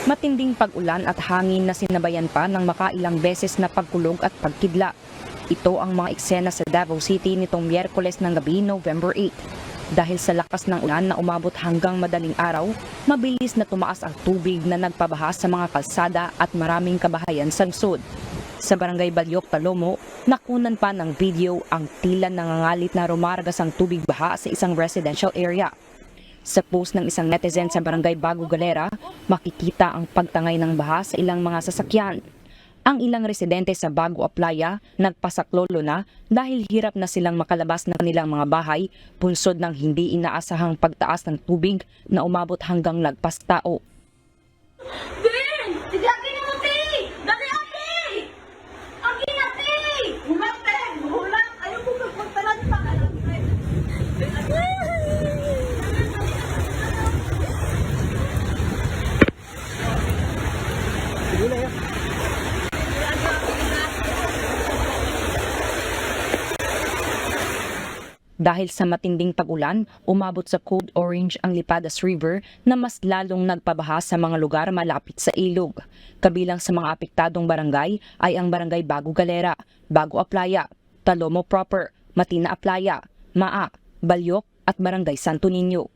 Matinding pag-ulan at hangin na sinabayan pa ng makailang beses na pagkulog at pagkidla. Ito ang mga eksena sa Davao City nitong Miyerkules ng gabi, November 8. Dahil sa lakas ng ulan na umabot hanggang madaling araw, mabilis na tumaas ang tubig na nagpabaha sa mga kalsada at maraming kabahayan sa lungsod. Sa Barangay Balyok, Talomo, nakunan pa ng video ang tila nangangalit na rumaragas ang tubig baha sa isang residential area. Sa post ng isang netizen sa Barangay Bago Galera, makikita ang pagtangay ng baha sa ilang mga sasakyan. Ang ilang residente sa Bago Aplaya nagpasaklolo na dahil hirap na silang makalabas ng kanilang mga bahay punsod ng hindi inaasahang pagtaas ng tubig na umabot hanggang lagpas tao. Dahil sa matinding pag-ulan, umabot sa Code Orange ang Lipadas River na mas lalong nagpabaha sa mga lugar malapit sa ilog. Kabilang sa mga apektadong barangay ay ang Barangay Bago Galera, Bago Aplaya, Talomo Proper, Matina Aplaya, Maa, Balyok at Barangay Santo Niño.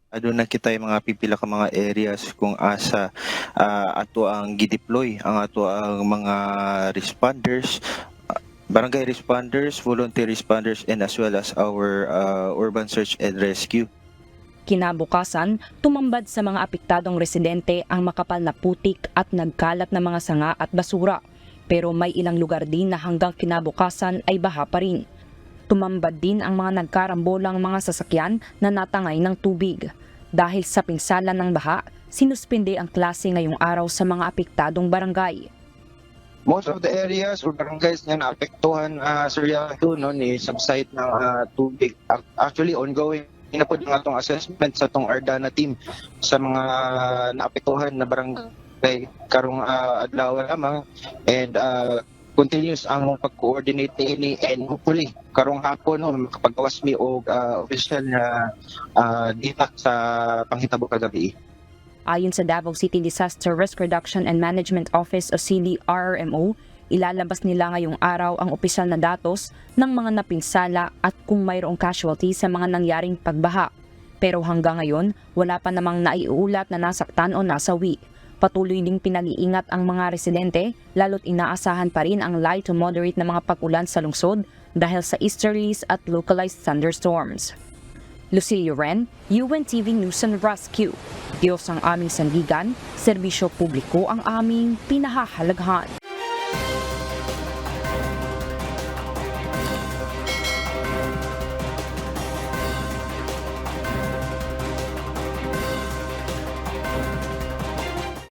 Doon nakita yung mga pipila ka mga areas kung asa ato ang gideploy ang ato ang mga responders, barangay responders, volunteer responders, and as well as our urban search and rescue. Kinabukasan, tumambad sa mga apektadong residente ang makapal na putik at nagkalat na mga sanga at basura. Pero may ilang lugar din na hanggang kinabukasan ay baha pa rin. Tumambad din ang mga nagkarambolang mga sasakyan na natangay ng tubig. Dahil sa pinsala ng baha, sinuspinde ang klase ngayong araw sa mga apektadong barangay. Most of the areas or barangays na naapektuhan ni subside ng tubig. Actually, ongoing na po ng atong assessment sa atong Ardana team sa mga naapektuhan na barangay karong adlaw lamang, and continuous ang pag-coordinate ni and hopefully karong hapon makapagawas mi og official na data sa panghitabo kagabi. Ayon sa Davao City Disaster Risk Reduction and Management Office o CDRRMO, ilalabas nila ngayong araw ang opisyal na datos ng mga napinsala at kung mayroong casualty sa mga nangyaring pagbaha. Pero hanggang ngayon, wala pa namang naiulat na nasaktan o nasawi. Patuloy ding pinag-iingat ang mga residente, lalo't inaasahan pa rin ang light to moderate na mga pag-ulan sa lungsod dahil sa easterlies at localized thunderstorms. Lucilio Ren, UNTV News and Rescue. Diyos ang aming sandigan, serbisyo publiko ang aming pinahahalagahan.